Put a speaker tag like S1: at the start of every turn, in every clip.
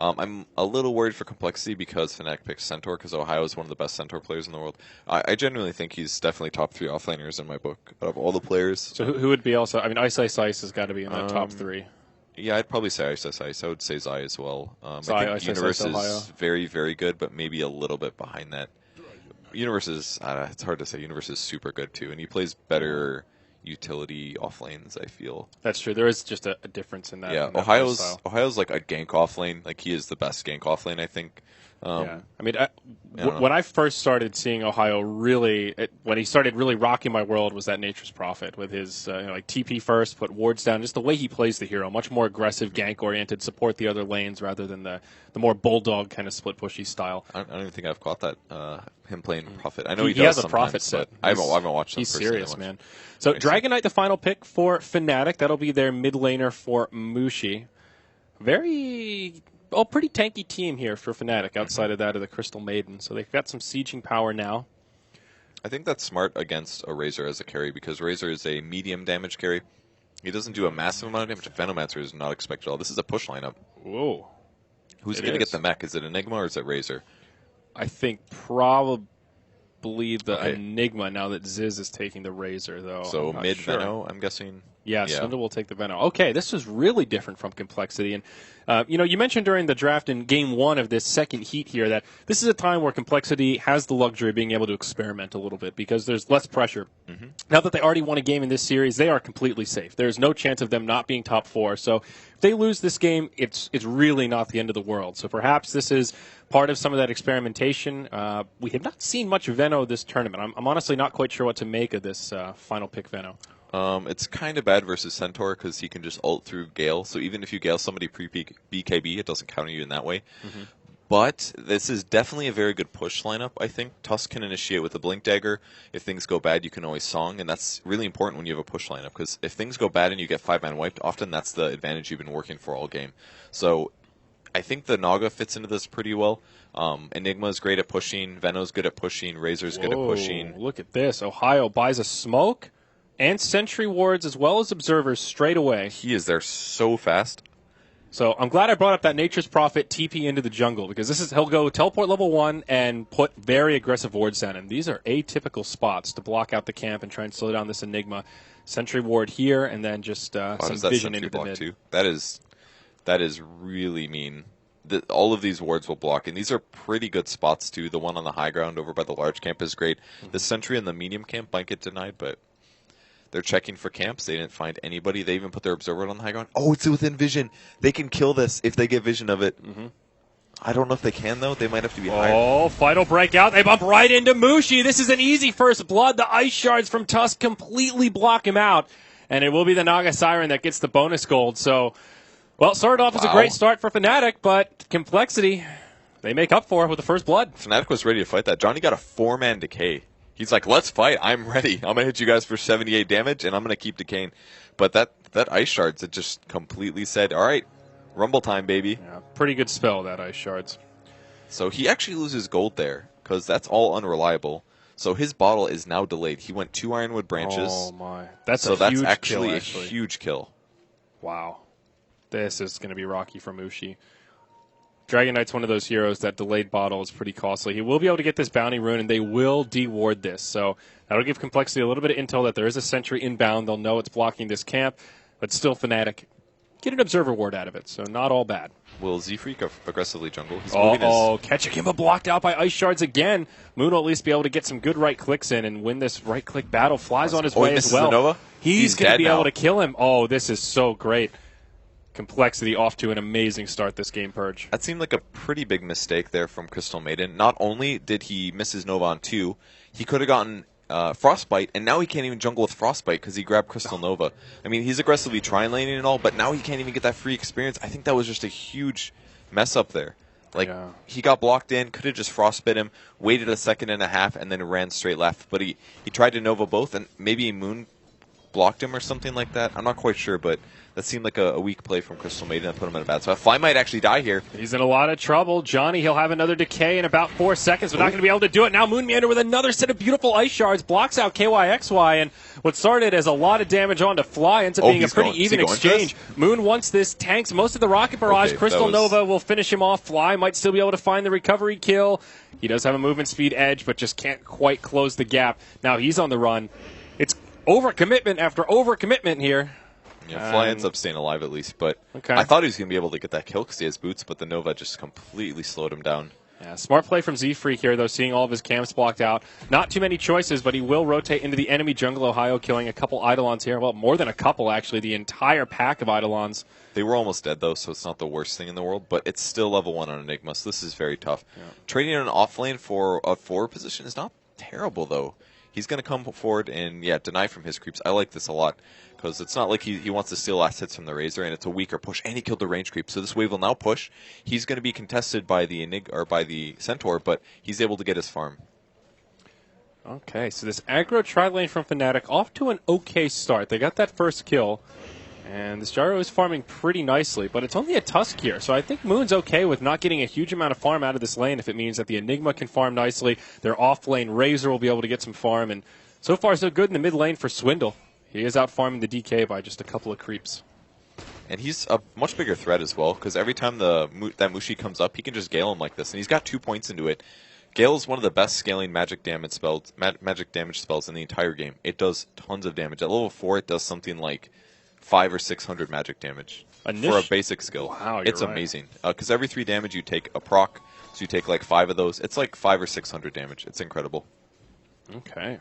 S1: I'm a little worried for complexity because Fnatic picks Centaur because Ohio is one of the best Centaur players in the world. I genuinely think he's definitely top 3 offlaners in my book out of all the players.
S2: So who would be also? I mean, Ice Ice Ice has got to be in that top 3.
S1: Yeah, I'd probably say Ice Ice Ice. I would say Zai as well.
S2: Zai,
S1: I think
S2: Ice,
S1: Universe
S2: Ice,
S1: is very, very good, but maybe a little bit behind that. Universe is, it's hard to say. Universe is super good too, and he plays better utility off lanes, I feel.
S2: That's true. There is just a difference in that.
S1: Yeah,
S2: in that
S1: Ohio's like a gank off lane. Like he is the best gank off lane, I think.
S2: Yeah, I mean, when I first started seeing Ohio when he started really rocking my world was that Nature's Prophet with his like TP first, put wards down, just the way he plays the hero, much more aggressive, gank oriented, support the other lanes rather than the more bulldog kind of split pushy style.
S1: I don't even think I've caught that him playing Prophet. I know he
S2: does
S1: has
S2: a Prophet set.
S1: I haven't watched him.
S2: He's serious, man. So Dragon Knight, the final pick for Fnatic. That'll be their mid laner for Mushi. Pretty tanky team here for Fnatic outside of that of the Crystal Maiden. So they've got some sieging power now.
S1: I think that's smart against a Razor as a carry because Razor is a medium damage carry. He doesn't do a massive amount of damage. Venomancer is not expected at all. This is a push lineup.
S2: Whoa.
S1: Who's going to get the mech? Is it Enigma or is it Razor?
S2: I think probably the Enigma now that Ziz is taking the Razor, though.
S1: So mid Veno, I'm guessing.
S2: Yeah, Swindle will take the Veno. Okay, this is really different from Complexity. And, you mentioned during the draft in Game 1 of this second heat here that this is a time where Complexity has the luxury of being able to experiment a little bit because there's less pressure. Mm-hmm. Now that they already won a game in this series, they are completely safe. There's no chance of them not being top 4. So if they lose this game, it's really not the end of the world. So perhaps this is part of some of that experimentation. We have not seen much Veno this tournament. I'm honestly not quite sure what to make of this final pick Veno.
S1: It's kind of bad versus Centaur because he can just ult through Gale. So even if you Gale somebody pre-BKB, it doesn't counter you in that way. Mm-hmm. But this is definitely a very good push lineup, I think. Tusk can initiate with a Blink Dagger. If things go bad, you can always Song, and that's really important when you have a push lineup because if things go bad and you get 5-man wiped, often that's the advantage you've been working for all game. So I think the Naga fits into this pretty well. Enigma's great at pushing. Veno's good at pushing. Razor's good at pushing.
S2: Look at this. Ohio buys a smoke and sentry wards as well as observers straight away.
S1: He is there so fast.
S2: So I'm glad I brought up that Nature's Prophet TP into the jungle because he'll go teleport level 1 and put very aggressive wards down him. These are atypical spots to block out the camp and try and slow down this Enigma. Sentry ward here and then just some vision into the mid.
S1: Too? That is really mean. All of these wards will block, and these are pretty good spots too. The one on the high ground over by the large camp is great. Mm-hmm. The sentry in the medium camp might get denied, but they're checking for camps. They didn't find anybody. They even put their observer on the high ground. Oh, it's within vision. They can kill this if they get vision of it. Mm-hmm. I don't know if they can, though. They might have to be higher.
S2: Oh, final breakout. They bump right into Mushi. This is an easy first blood. The ice shards from Tusk completely block him out, and it will be the Naga Siren that gets the bonus gold. So, well, started off as a great start for Fnatic, but Complexity, they make up for it with the first blood.
S1: Fnatic was ready to fight that. Johnny got a 4-man decay. He's like, let's fight. I'm ready. I'm going to hit you guys for 78 damage, and I'm going to keep decaying. But that Ice Shards, it just completely said, all right, Rumble time, baby.
S2: Yeah, pretty good spell, that Ice Shards.
S1: So he actually loses gold there, because that's all unreliable. So his bottle is now delayed. He went 2 Ironwood branches.
S2: Oh, my. That's
S1: actually a huge kill.
S2: Wow. This is going to be rocky for Mushi. Dragon Knight's one of those heroes that delayed bottle is pretty costly. He will be able to get this bounty rune, and they will deward this. So that'll give Complexity a little bit of intel that there is a sentry inbound. They'll know it's blocking this camp, but still Fnatic get an observer ward out of it, so not all bad.
S1: Will Z-Freak aggressively jungle?
S2: Ketchikimba blocked out by Ice Shards again. Moon will at least be able to get some good right clicks in and win this right click battle. Flies on his way as well.
S1: Nova?
S2: He's going to be able to kill him. Oh, this is so great. Complexity off to an amazing start this game, Purge.
S1: That seemed like a pretty big mistake there from Crystal Maiden. Not only did he miss his Nova on 2, he could have gotten Frostbite, and now he can't even jungle with Frostbite because he grabbed Crystal Nova. I mean, he's aggressively tri-laning and all, but now he can't even get that free experience. I think that was just a huge mess up there. He got blocked in, could have just frostbit him, waited a second and a half, and then ran straight left. But he tried to Nova both, and maybe Moon blocked him or something like that. I'm not quite sure, but that seemed like a weak play from Crystal Maiden that put him in a bad spot. Fly might actually die here.
S2: He's in a lot of trouble. Johnny, he'll have another decay in about 4 seconds, but not going to be able to do it. Now Moon Meander with another set of beautiful ice shards blocks out KYXY, and what started as a lot of damage onto Fly ends up being a pretty even exchange. Moon wants this, tanks most of the rocket barrage. Crystal Nova will finish him off. Fly might still be able to find the recovery kill. He does have a movement speed edge, but just can't quite close the gap. Now he's on the run. It's overcommitment after overcommitment here.
S1: Yeah, Fly ends up staying alive at least, but I thought he was going to be able to get that kill because he has boots, but the Nova just completely slowed him down.
S2: Yeah, smart play from Z-Freak here, though, seeing all of his camps blocked out. Not too many choices, but he will rotate into the enemy jungle, Ohio, killing a couple Eidolons here. Well, more than a couple, actually. The entire pack of Eidolons.
S1: They were almost dead, though, so it's not the worst thing in the world, but it's still level 1 on Enigma, so this is very tough. Yeah. Trading an off lane for a forward position is not terrible, though. He's going to come forward and, deny from his creeps. I like this a lot. Because it's not like he wants to steal last hits from the Razor, and it's a weaker push, and he killed the range creep. So this wave will now push. He's going to be contested by the Centaur, but he's able to get his farm.
S2: Okay, so this aggro tri-lane from Fnatic off to an okay start. They got that first kill, and this Gyro is farming pretty nicely, but it's only a Tusk here, so I think Moon's okay with not getting a huge amount of farm out of this lane if it means that the Enigma can farm nicely. Their off-lane Razor will be able to get some farm, and so far so good in the mid lane for Swindle. He is out farming the DK by just a couple of creeps.
S1: And he's a much bigger threat as well, because every time that Mushi comes up, he can just Gale him like this. And he's got 2 points into it. Gale is one of the best scaling magic damage spells in the entire game. It does tons of damage. At level 4, it does something like 500 or 600 magic damage for a basic skill.
S2: Wow,
S1: it's
S2: right.
S1: Amazing. Because every 3 damage you take a proc, so you take like 5 of those. It's like 500 or 600 damage. It's incredible.
S2: Okay.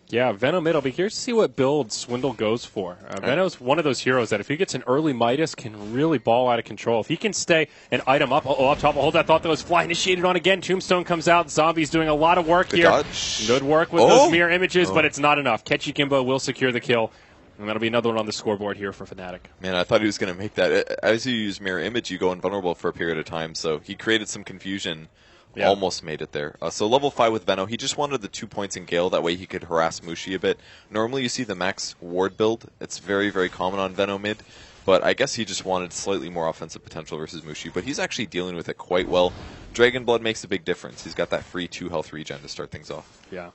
S2: Yeah, Venom mid. I'll be curious to see what build Swindle goes for. Venom's one of those heroes that if he gets an early Midas can really ball out of control. If he can stay an item up top, I'll hold that thought that was Fly initiated on again. Tombstone comes out. Zombie's doing a lot of work here.
S1: Dodge.
S2: Good work with those mirror images, but it's not enough. Ketchy Kimbo will secure the kill. And that'll be another one on the scoreboard here for Fnatic.
S1: Man, I thought he was going to make that. As you use mirror image, you go invulnerable for a period of time, so he created some confusion. Yeah. Almost made it there. So level 5 with Veno. He just wanted the 2 points in Gale. That way he could harass Mushi a bit. Normally you see the max ward build. It's very, very common on Veno mid. But I guess he just wanted slightly more offensive potential versus Mushi. But he's actually dealing with it quite well. Dragon Blood makes a big difference. He's got that free 2 health regen to start things off.
S2: Yeah.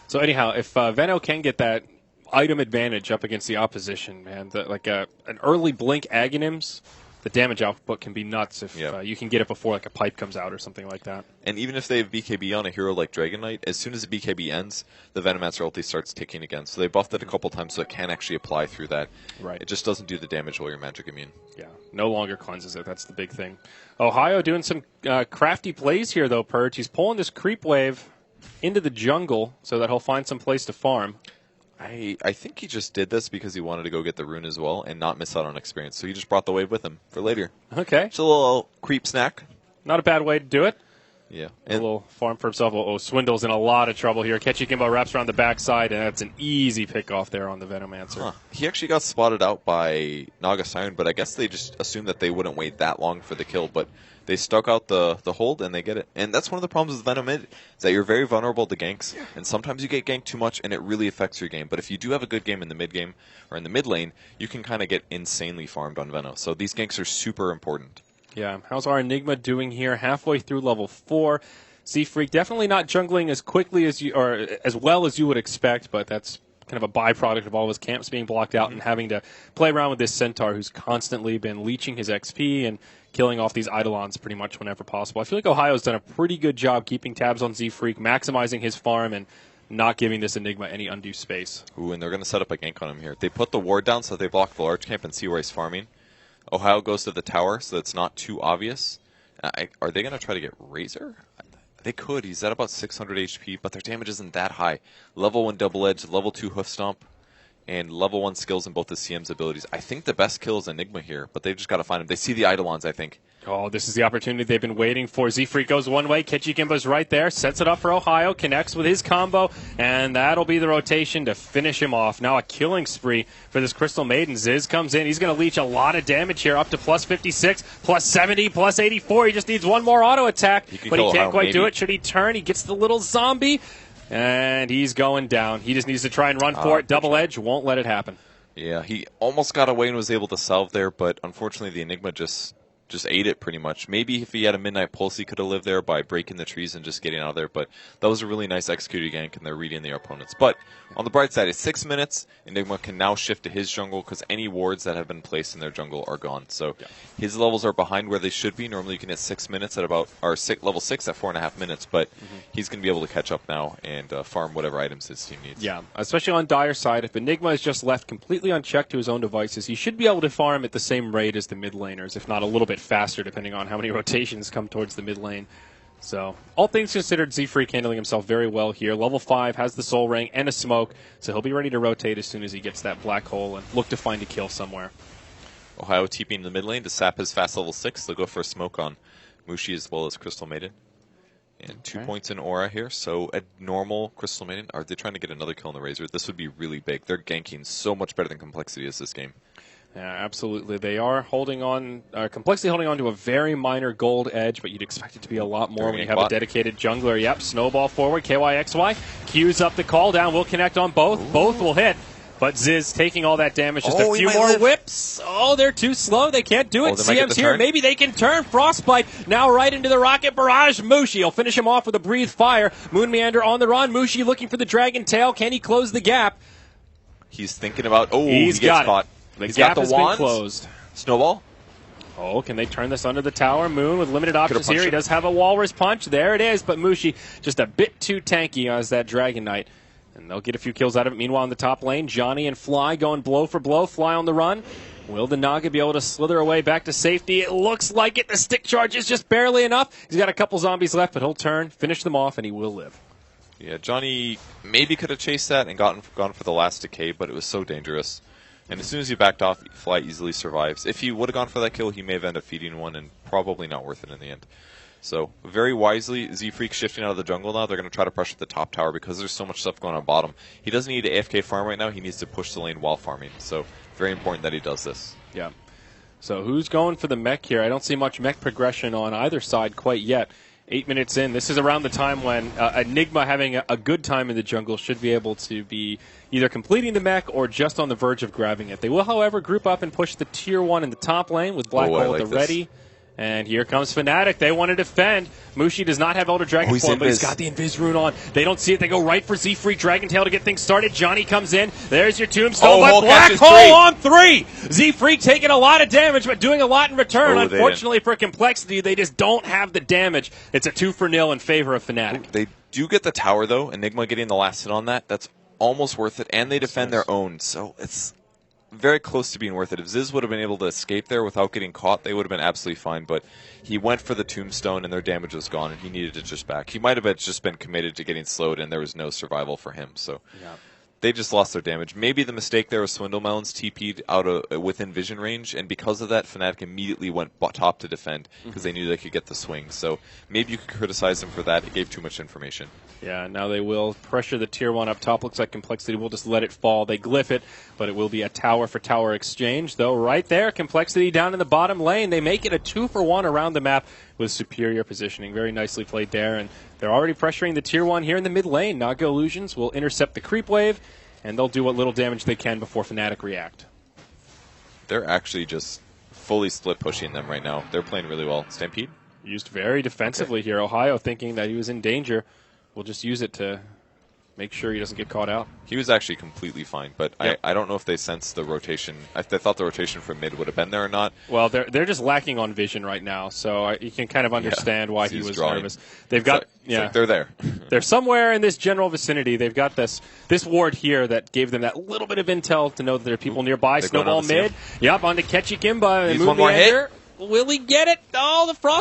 S2: So anyhow, if Veno can get that item advantage up against the opposition, man, an early blink Aghanims, the damage output can be nuts if you can get it before like a pipe comes out or something like that.
S1: And even if they have BKB on a hero like Dragon Knight, as soon as the BKB ends, the Venomancer ulti starts ticking again. So they buffed it a couple times so it can actually apply through that.
S2: Right.
S1: It just doesn't do the damage while you're magic immune.
S2: Yeah, no longer cleanses it. That's the big thing. Ohio doing some crafty plays here, though, Purge. He's pulling this creep wave into the jungle so that he'll find some place to farm.
S1: I think he just did this because he wanted to go get the rune as well and not miss out on experience. So he just brought the wave with him for later.
S2: Okay.
S1: Just a little creep snack.
S2: Not a bad way to do it.
S1: Yeah.
S2: A little farm for himself. Swindle's in a lot of trouble here. Ketchy Kimbo wraps around the backside, and that's an easy pick off there on the Venomancer.
S1: Huh. He actually got spotted out by Naga Siren, but I guess they just assumed that they wouldn't wait that long for the kill. But they stuck out the hold, and they get it. And that's one of the problems with Venom mid, is that you're very vulnerable to ganks. And sometimes you get ganked too much, and it really affects your game. But if you do have a good game in the mid game, or in the mid lane, you can kind of get insanely farmed on Venom. So these ganks are super important.
S2: Yeah, how's our Enigma doing here? Halfway through level 4. Z-Freak definitely not jungling as quickly as or as well as you would expect, but that's kind of a byproduct of all of his camps being blocked out and having to play around with this Centaur who's constantly been leeching his XP and killing off these Eidolons pretty much whenever possible. I feel like Ohio's done a pretty good job keeping tabs on Z-Freak, maximizing his farm, and not giving this Enigma any undue space.
S1: Ooh, and they're going to set up a gank on him here. They put the ward down so they block the large camp and see where he's farming. Ohio goes to the tower, so it's not too obvious. Are they going to try to get Razor? They could. He's at about 600 HP, but their damage isn't that high. Level 1 Double Edge, Level 2 Hoof Stomp, and Level 1 skills in both the CM's abilities. I think the best kill is Enigma here, but they've just got to find him. They see the Eidolons, I think.
S2: Oh, this is the opportunity they've been waiting for. Z-Freak goes one way. Ketchy Kimbo's right there. Sets it up for Ohio. Connects with his combo. And that'll be the rotation to finish him off. Now a killing spree for this Crystal Maiden. Ziz comes in. He's going to leech a lot of damage here. Up to plus 56, plus 70, plus 84. He just needs one more auto attack. But he can't quite do it. Should he turn? He gets the little zombie. And he's going down. He just needs to try and run for it. Double edge won't let it happen.
S1: Yeah, he almost got away and was able to salve there, but unfortunately the Enigma just ate it pretty much. Maybe if he had a Midnight Pulse, he could have lived there by breaking the trees and just getting out of there, but that was a really nice executed gank, and they're reading their opponents. But on the bright side, it's 6 minutes. Enigma can now shift to his jungle because any wards that have been placed in their jungle are gone. So his levels are behind where they should be. Normally you can hit 6 minutes at about, or level 6 at 4.5 minutes, but he's going to be able to catch up now and farm whatever items his team needs.
S2: Yeah, especially on Dire side, if Enigma is just left completely unchecked to his own devices, he should be able to farm at the same rate as the mid laners, if not a little bit faster, depending on how many rotations come towards the mid lane. So, all things considered, Z-Freak handling himself very well here. Level 5 has the Soul Ring and a smoke, so he'll be ready to rotate as soon as he gets that black hole and look to find a kill somewhere.
S1: Ohio TPing in the mid lane to sap his fast level 6. They'll go for a smoke on Mushi as well as Crystal Maiden. And 2 points in aura here, so a normal Crystal Maiden. Are they trying to get another kill on the Razor? This would be really big. They're ganking so much better than Complexity is this game.
S2: Yeah, absolutely. They are holding on, Complexity holding on to a very minor gold edge, but you'd expect it to be a lot more when you have a dedicated jungler. Yep, snowball forward, KYXY, queues up the call down, will connect on both. Ooh. Both will hit, but Ziz taking all that damage. Just a few more whips. Oh, they're too slow. They can't do it. CM's here. Turn. Maybe they can turn. Frostbite now right into the rocket barrage. Mushi will finish him off with a breathe fire. Moon Meander on the run. Mushi looking for the dragon tail. Can he close the gap?
S1: He's thinking about, he gets caught.
S2: The gap has been closed.
S1: Snowball.
S2: Oh, can they turn this under the tower? Moon with limited options here. He does have a Walrus Punch. There it is, but Mushi just a bit too tanky as that Dragon Knight. And they'll get a few kills out of it. Meanwhile, in the top lane, Johnny and Fly going blow for blow. Fly on the run. Will the Naga be able to slither away back to safety? It looks like it. The stick charge is just barely enough. He's got a couple zombies left, but he'll turn, finish them off, and he will live.
S1: Yeah, Johnny maybe could have chased that and gone for the last decay, but it was so dangerous. And as soon as he backed off, Fly easily survives. If he would have gone for that kill, he may have ended up feeding one, and probably not worth it in the end. So, very wisely, Z-Freak shifting out of the jungle now. They're going to try to pressure the top tower because there's so much stuff going on bottom. He doesn't need to AFK farm right now. He needs to push the lane while farming. So, very important that he does this.
S2: Yeah. So, who's going for the mech here? I don't see much mech progression on either side quite yet. 8 minutes in. This is around the time when Enigma, having a good time in the jungle, should be able to be either completing the mech or just on the verge of grabbing it. They will, however, group up and push the tier 1 in the top lane with Black Hole at the ready. And here comes Fnatic. They want to defend. Mushi does not have Elder Dragon form, but he's got the Invis rune on. They don't see it. They go right for Z-Freak Dragon Tail to get things started. Johnny comes in. There's your tombstone, but Black Hole on 3. Z-Freak taking a lot of damage, but doing a lot in return. Unfortunately for Complexity, they just don't have the damage. It's a 2-0 in favor of Fnatic.
S1: They do get the tower, though. Enigma getting the last hit on that. That's almost worth it, and they defend their own. So it's very close to being worth it. If Ziz would have been able to escape there without getting caught, they would have been absolutely fine, but he went for the tombstone and their damage was gone and he needed it just back. He might have just been committed to getting slowed and there was no survival for him, so they just lost their damage. Maybe the mistake there was Swindle Melons TP'd out within vision range, and because of that, Fnatic immediately went top to defend because they knew they could get the swing. So maybe you could criticize them for that. It gave too much information.
S2: Yeah, now they will pressure the tier 1 up top. Looks like Complexity will just let it fall. They glyph it, but it will be a tower-for-tower exchange, though right there, Complexity down in the bottom lane. They make it a 2-for-1 around the map with superior positioning. Very nicely played there, and they're already pressuring the tier 1 here in the mid lane. Naga Illusions will intercept the creep wave, and they'll do what little damage they can before Fnatic react.
S1: They're actually just fully split pushing them right now. They're playing really well. Stampede?
S2: Used very defensively here. Ohio thinking that he was in danger. We'll just use it to make sure he doesn't get caught out.
S1: He was actually completely fine, but I don't know if they sensed the rotation. They thought the rotation from mid would have been there or not.
S2: Well, they're just lacking on vision right now, so you can kind of understand why he was nervous. They've got
S1: it's like they're there.
S2: They're somewhere in this general vicinity. They've got this ward here that gave them that little bit of intel to know that there are people nearby. Snowball mid. Yep, on to Ketchy Kimba.
S1: Needs one more hit.
S2: Will he get it? Oh, the frost.